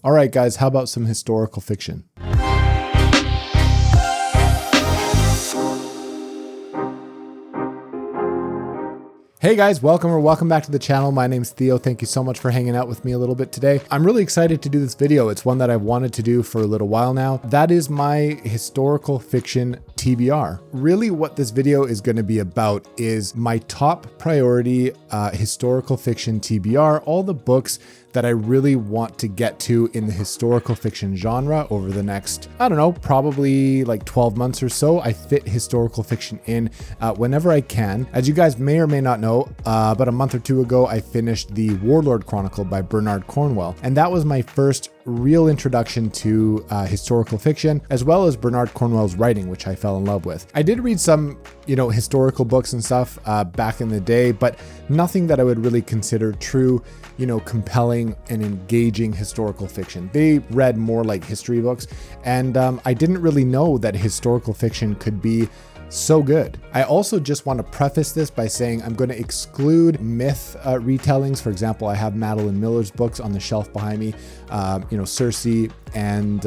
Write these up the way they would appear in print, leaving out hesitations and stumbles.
All right, guys, how about some historical fiction? Hey guys, welcome back to the channel. My name's Theo. Thank you so much for hanging out with me a little bit today. I'm really excited to do this video. It's one that I've wanted to do for a little while now. That is my historical fiction TBR. Really what this video is going to be about is my top priority historical fiction TBR, all the books that I really want to get to in the historical fiction genre over the next, I don't know, probably like 12 months or so. I fit historical fiction in whenever I can. As you guys may or may not know, about a month or two ago, I finished the Warlord Chronicle by Bernard Cornwell. And that was my first real introduction to historical fiction, as well as Bernard Cornwell's writing, which I fell in love with. I did read some, historical books and stuff back in the day, but nothing that I would really consider true, compelling and engaging historical fiction. They read more like history books, and I didn't really know that historical fiction could be so good. I also just want to preface this by saying I'm going to exclude myth retellings. For example, I have Madeline Miller's books on the shelf behind me, Circe and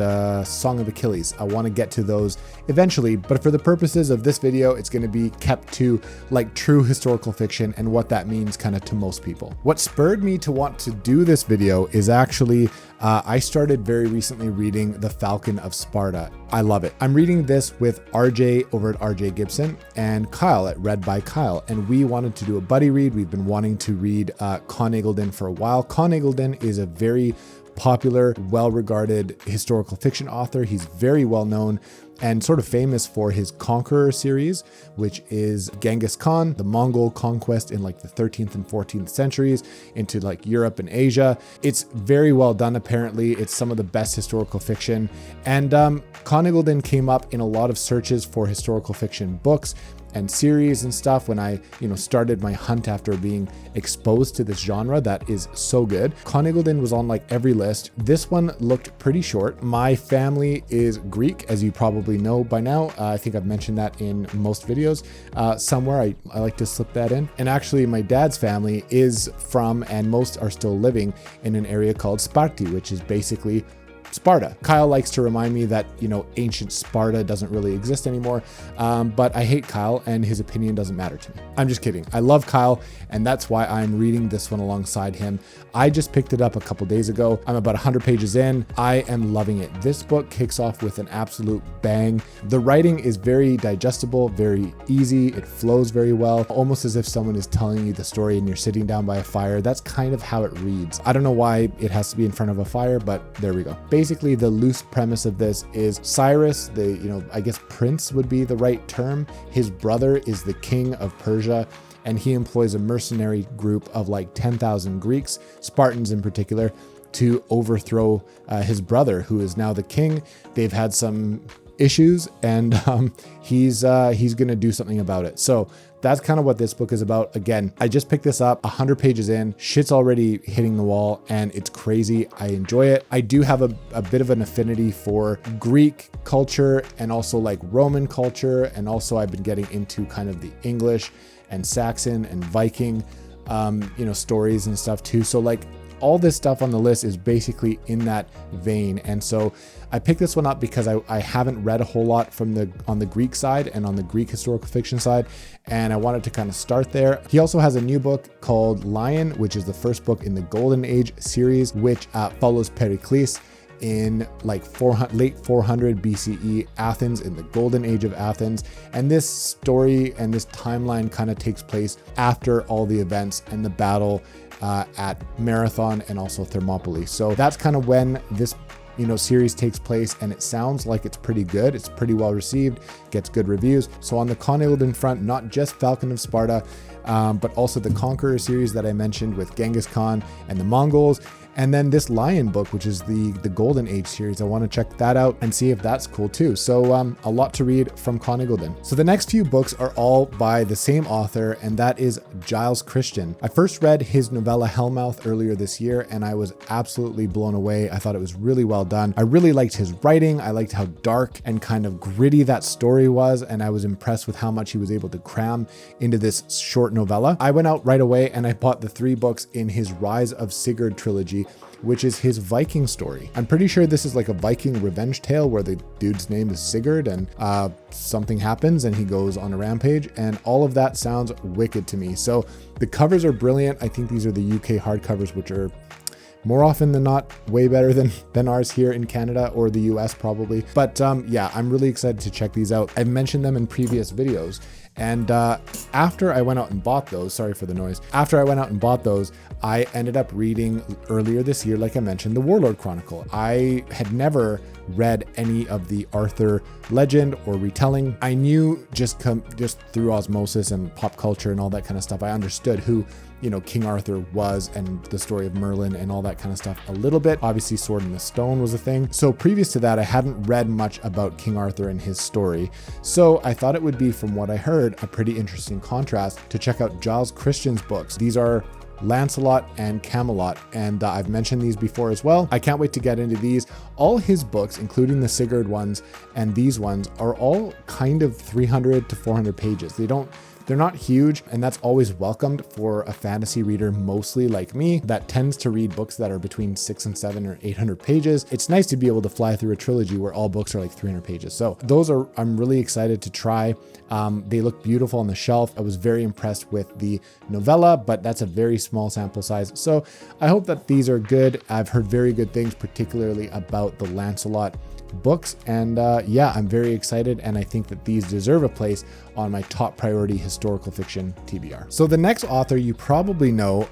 Song of Achilles. I want to get to those eventually, but for the purposes of this video, it's going to be kept to like true historical fiction and what that means kind of to most people. What spurred me to want to do this video is actually I started very recently reading The Falcon of Sparta. I love it. I'm reading this with RJ over at RJ Gibson and Kyle at Read by Kyle, and we wanted to do a buddy read. We've been wanting to read Conn Iggulden for a while. Conn Iggulden is a very popular, well-regarded historical fiction author. He's very well known and sort of famous for his Conqueror series, which is Genghis Khan, the Mongol conquest in like the 13th and 14th centuries into like Europe and Asia. It's very well done, apparently. It's some of the best historical fiction. And Conn Iggulden came up in a lot of searches for historical fiction books and series and stuff when I, started my hunt after being exposed to this genre that is so good. Conn Iggulden was on like every list. This one looked pretty short. My family is Greek, as you probably know by now. I think I've mentioned that in most videos. Somewhere I like to slip that in. And actually my dad's family is from, and most are still living in an area called Sparti, which is basically Sparta. Kyle likes to remind me that, ancient Sparta doesn't really exist anymore, but I hate Kyle and his opinion doesn't matter to me. I'm just kidding. I love Kyle, and that's why I'm reading this one alongside him. I just picked it up a couple days ago. I'm about 100 pages in. I am loving it. This book kicks off with an absolute bang. The writing is very digestible, very easy. It flows very well, almost as if someone is telling you the story and you're sitting down by a fire. That's kind of how it reads. I don't know why it has to be in front of a fire, but there we go. Basically, the loose premise of this is Cyrus, I guess prince would be the right term. His brother is the king of Persia, and he employs a mercenary group of like 10,000 Greeks, Spartans in particular, to overthrow his brother, who is now the king. They've had some issues, and he's going to do something about it. So that's kind of what this book is about. Again, I just picked this up 100 pages in, shit's already hitting the wall and it's crazy. I enjoy it. I do have a bit of an affinity for Greek culture and also like Roman culture. And also I've been getting into kind of the English and Saxon and Viking, stories and stuff too. So like all this stuff on the list is basically in that vein. And so I picked this one up because I haven't read a whole lot on the Greek side and on the Greek historical fiction side, and I wanted to kind of start there. He also has a new book called Lion, which is the first book in the Golden Age series, which follows Pericles in like late 400 BCE Athens, in the Golden Age of Athens. And this story and this timeline kind of takes place after all the events and the battle at Marathon and also Thermopylae. So that's kind of when this series takes place, and it sounds like it's pretty good. It's pretty well received, gets good reviews. So on the Conn Iggulden front, not just Falcon of Sparta, but also the Conqueror series that I mentioned with Genghis Khan and the Mongols. And then this Lion book, which is the Golden Age series, I want to check that out and see if that's cool too. So a lot to read from Conn Iggulden. So the next few books are all by the same author, and that is Giles Kristian. I first read his novella Hellmouth earlier this year, and I was absolutely blown away. I thought it was really well done. I really liked his writing. I liked how dark and kind of gritty that story was, and I was impressed with how much he was able to cram into this short novella. I went out right away and I bought the 3 books in his Rise of Sigurd trilogy, trilogy, which is his Viking story. I'm pretty sure this is like a Viking revenge tale where the dude's name is Sigurd and something happens and he goes on a rampage, and all of that sounds wicked to me. So the covers are brilliant. I think these are the UK hardcovers, which are more often than not way better than ours here in Canada or the US probably. But yeah, I'm really excited to check these out. I've mentioned them in previous videos. And after I went out and bought those, sorry for the noise, after I went out and bought those, I ended up reading earlier this year, like I mentioned, the Warlord Chronicle. I had never read any of the Arthur legend or retelling. I knew just through osmosis and pop culture and all that kind of stuff, I understood who, you know, King Arthur was and the story of Merlin and all that kind of stuff a little bit. Obviously, Sword in the Stone was a thing. So previous to that, I hadn't read much about King Arthur and his story. So I thought it would be, from what I heard, a pretty interesting contrast to check out Giles Kristian's books. These are Lancelot and Camelot, and I've mentioned these before as well. I can't wait to get into these. All his books, including the Sigurd ones and these ones, are all kind of 300 to 400 pages. They're not huge, and that's always welcomed for a fantasy reader, mostly like me, that tends to read books that are between 600 and 700 or 800 pages. It's nice to be able to fly through a trilogy where all books are like 300 pages. So I'm really excited to try. They look beautiful on the shelf. I was very impressed with the novella, but that's a very small sample size. So I hope that these are good. I've heard very good things, particularly about the Lancelot books, and yeah, I'm very excited, and I think that these deserve a place on my top priority historical fiction TBR. So the next author you probably know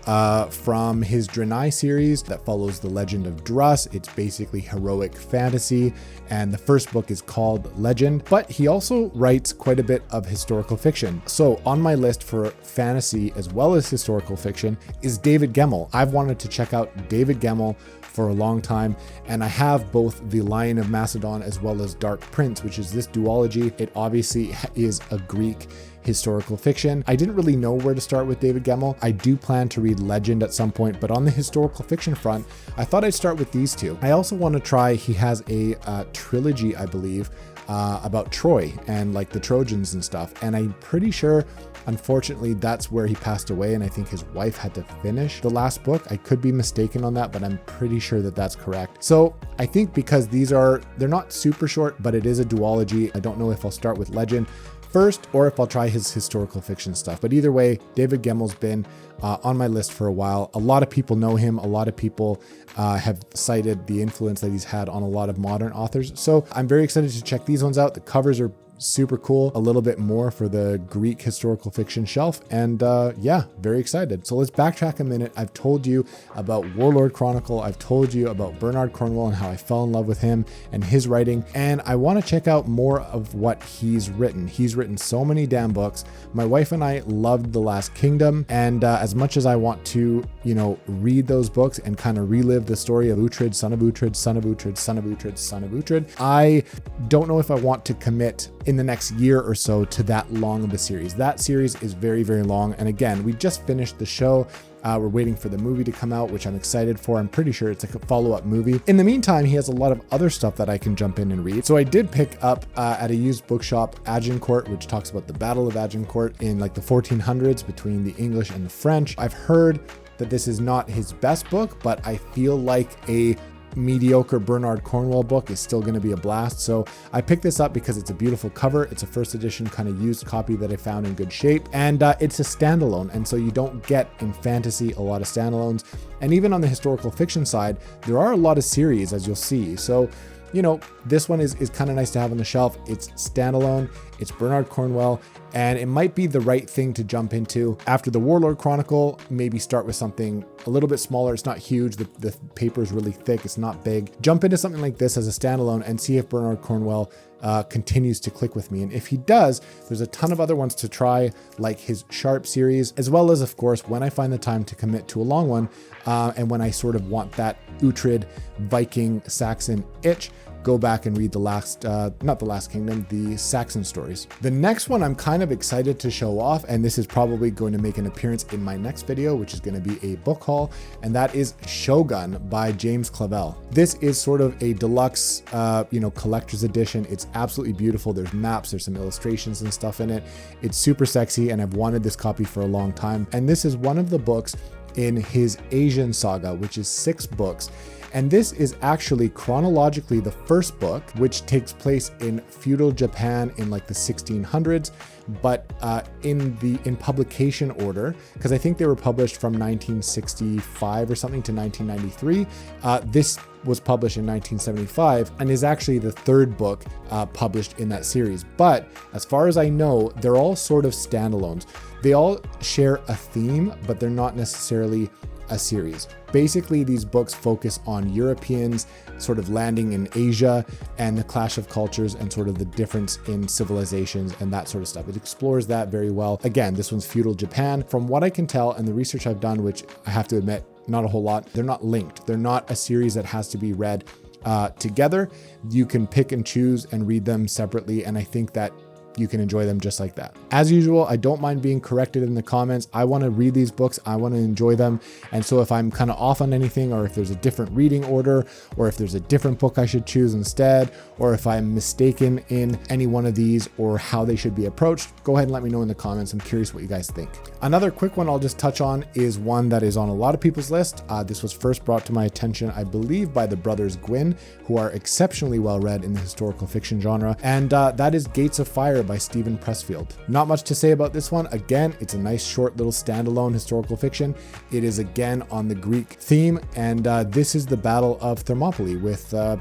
from his Draenei series that follows the legend of Druss. It's basically heroic fantasy, and the first book is called Legend, but he also writes quite a bit of historical fiction. So on my list for fantasy as well as historical fiction is David Gemmell. I've wanted to check out David Gemmell for a long time, and I have both The Lion of Macedon as well as Dark Prince, which is this duology. It obviously is a Greek historical fiction. I didn't really know where to start with David Gemmell. I do plan to read Legend at some point, but on the historical fiction front, I thought I'd start with these two. I also want to try, he has a trilogy, I believe, about Troy and like the Trojans and stuff, and I'm pretty sure, unfortunately, that's where he passed away, and I think his wife had to finish the last book. I could be mistaken on that, but I'm pretty sure that that's correct. So I think because they're not super short, but it is a duology, I don't know if I'll start with Legend first or if I'll try his historical fiction stuff. But either way, David Gemmell's been on my list for a while. A lot of people know him. A lot of people have cited the influence that he's had on a lot of modern authors. So I'm very excited to check these ones out. The covers are super cool, a little bit more for the Greek historical fiction shelf, and yeah, very excited. So let's backtrack a minute. I've told you about Warlord Chronicle, I've told you about Bernard Cornwell and how I fell in love with him and his writing, and I want to check out more of what he's written. He's written so many damn books. My wife and I loved The Last Kingdom, and as much as I want to, you know, read those books and kind of relive the story of Uhtred, son of Uhtred, son of Uhtred, son of Uhtred, son of Uhtred, I don't know if I want to commit in the next year or so to that long of a series. That series is very, very long. And again, we just finished the show. We're waiting for the movie to come out, which I'm excited for. I'm pretty sure it's a follow-up movie. In the meantime, he has a lot of other stuff that I can jump in and read. So I did pick up at a used bookshop Agincourt, which talks about the Battle of Agincourt in like the 1400s between the English and the French. I've heard that this is not his best book, but I feel like a mediocre Bernard Cornwell book is still going to be a blast. So I picked this up because it's a beautiful cover. It's a first edition kind of used copy that I found in good shape, and it's a standalone, and so you don't get in fantasy a lot of standalones. And even on the historical fiction side, there are a lot of series, as you'll see. So, you know, this one is kind of nice to have on the shelf. It's standalone, it's Bernard Cornwell, and it might be the right thing to jump into after the Warlord Chronicle. Maybe start with something a little bit smaller. It's not huge, the paper is really thick, it's not big. Jump into something like this as a standalone and see if Bernard Cornwell continues to click with me. And if he does, there's a ton of other ones to try, like his Sharp series, as well as, of course, when I find the time to commit to a long one, and when I sort of want that Uhtred, Viking, Saxon itch, go back and read not the Last Kingdom, the Saxon stories. The next one I'm kind of excited to show off, and this is probably going to make an appearance in my next video, which is going to be a book haul, and that is Shogun by James Clavelle. This is sort of a deluxe, collector's edition. It's absolutely beautiful. There's maps, there's some illustrations and stuff in it. It's super sexy, and I've wanted this copy for a long time. And this is one of the books in his Asian saga, which is 6 books. And this is actually chronologically the first book, which takes place in feudal Japan in like the 1600s, but in publication order, because I think they were published from 1965 or something to 1993. This was published in 1975 and is actually the 3rd book published in that series. But as far as I know, they're all sort of standalones. They all share a theme, but they're not necessarily a series. Basically, these books focus on Europeans sort of landing in Asia and the clash of cultures and sort of the difference in civilizations and that sort of stuff. It explores that very well. Again, this one's feudal Japan. From what I can tell and the research I've done, which I have to admit, not a whole lot, they're not linked. They're not a series that has to be read together. You can pick and choose and read them separately, and I think that you can enjoy them just like that. As usual, I don't mind being corrected in the comments. I want to read these books. I want to enjoy them. And so if I'm kind of off on anything, or if there's a different reading order, or if there's a different book I should choose instead, or if I'm mistaken in any one of these or how they should be approached, go ahead and let me know in the comments. I'm curious what you guys think. Another quick one I'll just touch on is one that is on a lot of people's list. This was first brought to my attention, I believe, by the Brothers Gwynne, who are exceptionally well read in the historical fiction genre. And that is Gates of Fire by Stephen Pressfield. Not much to say about this one. Again, it's a nice short little standalone historical fiction. It is again on the Greek theme, and this is the Battle of Thermopylae with the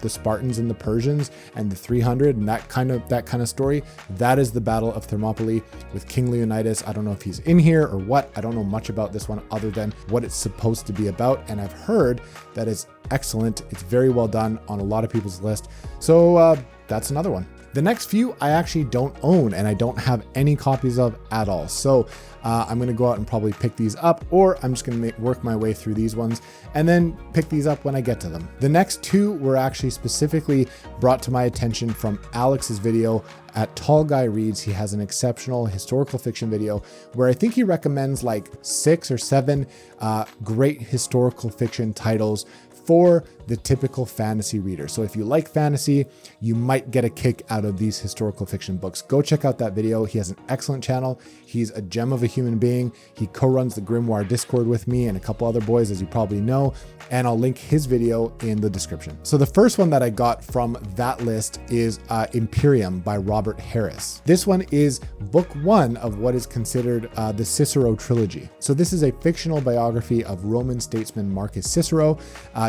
Spartans and the Persians and the 300 and that kind of story. That is the Battle of Thermopylae with King Leonidas. I don't know if he's in here or what. I don't know much about this one other than what it's supposed to be about, and I've heard that it's excellent. It's very well done on a lot of people's list. So that's another one. The next few I actually don't own and I don't have any copies of at all. So I'm going to go out and probably pick these up, or I'm just going to work my way through these ones and then pick these up when I get to them. The next 2 were actually specifically brought to my attention from Alex's video at Tall Guy Reads. He has an exceptional historical fiction video where I think he recommends like 6 or 7 great historical fiction titles for the typical fantasy reader. So if you like fantasy, you might get a kick out of these historical fiction books. Go check out that video. He has an excellent channel. He's a gem of a human being. He co-runs the Grimoire Discord with me and a couple other boys, as you probably know, and I'll link his video in the description. So the first one that I got from that list is Imperium by Robert Harris. This one is book 1 of what is considered the Cicero Trilogy. So this is a fictional biography of Roman statesman Marcus Cicero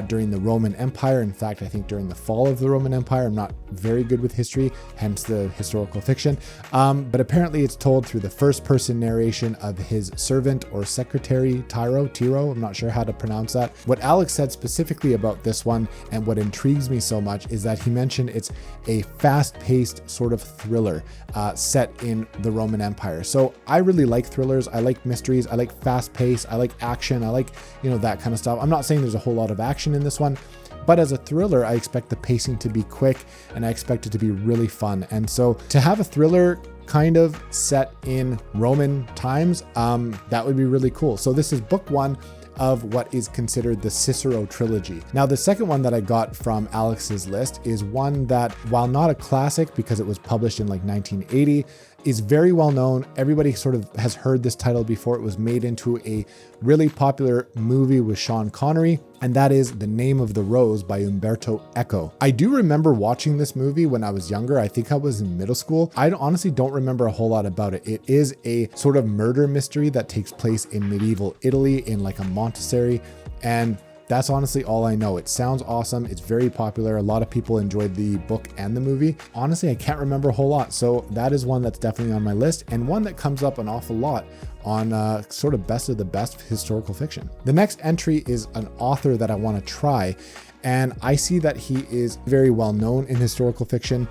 during the Roman Empire. In fact, I think during the fall of the Roman Empire. I'm not very good with history, hence the historical fiction. But apparently it's told through the first person narration of his servant or secretary, Tiro, I'm not sure how to pronounce that. What Alex said specifically about this one and what intrigues me so much is that he mentioned it's a fast-paced sort of thriller set in the Roman Empire. So I really like thrillers. I like mysteries. I like fast-paced. I like action. I like, that kind of stuff. I'm not saying there's a whole lot of action in this one, but as a thriller, I expect the pacing to be quick and I expect it to be really fun. And so to have a thriller kind of set in Roman times, that would be really cool. So this is book 1 of what is considered the Cicero Trilogy. Now, the second one that I got from Alex's list is one that, while not a classic because it was published in like 1980, is very well known. Everybody sort of has heard this title before. It was made into a really popular movie with Sean Connery, and that is The Name of the Rose by Umberto Eco. I do remember watching this movie when I was younger. I think I was in middle school. I honestly don't remember a whole lot about it. It is a sort of murder mystery that takes place in medieval Italy in like a Montessori, and that's honestly all I know. It sounds awesome. It's very popular. A lot of people enjoyed the book and the movie. Honestly, I can't remember a whole lot. So that is one that's definitely on my list, and one that comes up an awful lot on sort of best of the best historical fiction. The next entry is an author that I want to try, and I see that he is very well known in historical fiction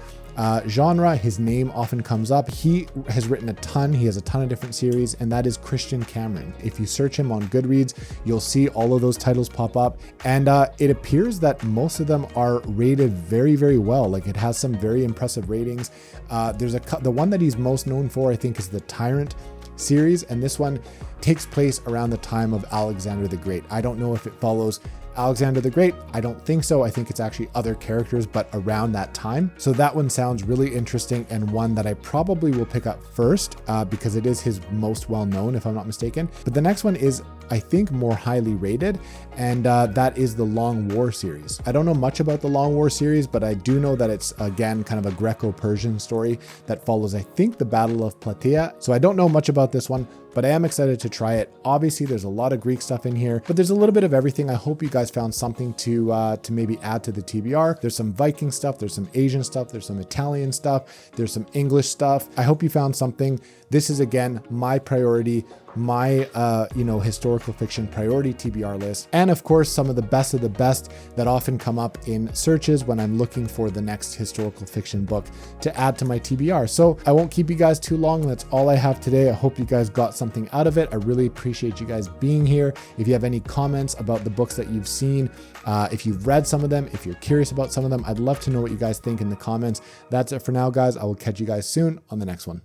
genre. His name often comes up. He has written a ton. He has a ton of different series, and that is Christian Cameron. If you search him on Goodreads, you'll see all of those titles pop up, and it appears that most of them are rated very, very well. Like, it has some very impressive ratings. The one that he's most known for, I think, is the Tyrant series, and this one takes place around the time of Alexander the Great. I don't know if it follows Alexander the Great. I don't think so. I think it's actually other characters, but around that time. So that one sounds really interesting, and one that I probably will pick up first because it is his most well-known, if I'm not mistaken. But the next one is I think, more highly rated, and that is the Long War series. I don't know much about the Long War series, but I do know that it's, again, kind of a Greco-Persian story that follows, I think, the Battle of Plataea. So I don't know much about this one, but I am excited to try it. Obviously, there's a lot of Greek stuff in here, but there's a little bit of everything. I hope you guys found something to maybe add to the TBR. There's some Viking stuff, there's some Asian stuff, there's some Italian stuff, there's some English stuff. I hope you found something. This is, again, my priority, my historical fiction priority TBR list, and of course some of the best that often come up in searches when I'm looking for the next historical fiction book to add to my TBR. So I won't keep you guys too long. That's all I have today. I hope you guys got something out of it. I really appreciate you guys being here. If you have any comments about the books that you've seen, if you've read some of them, if you're curious about some of them, I'd love to know what you guys think in the comments. That's it for now, guys. I will catch you guys soon on the next one.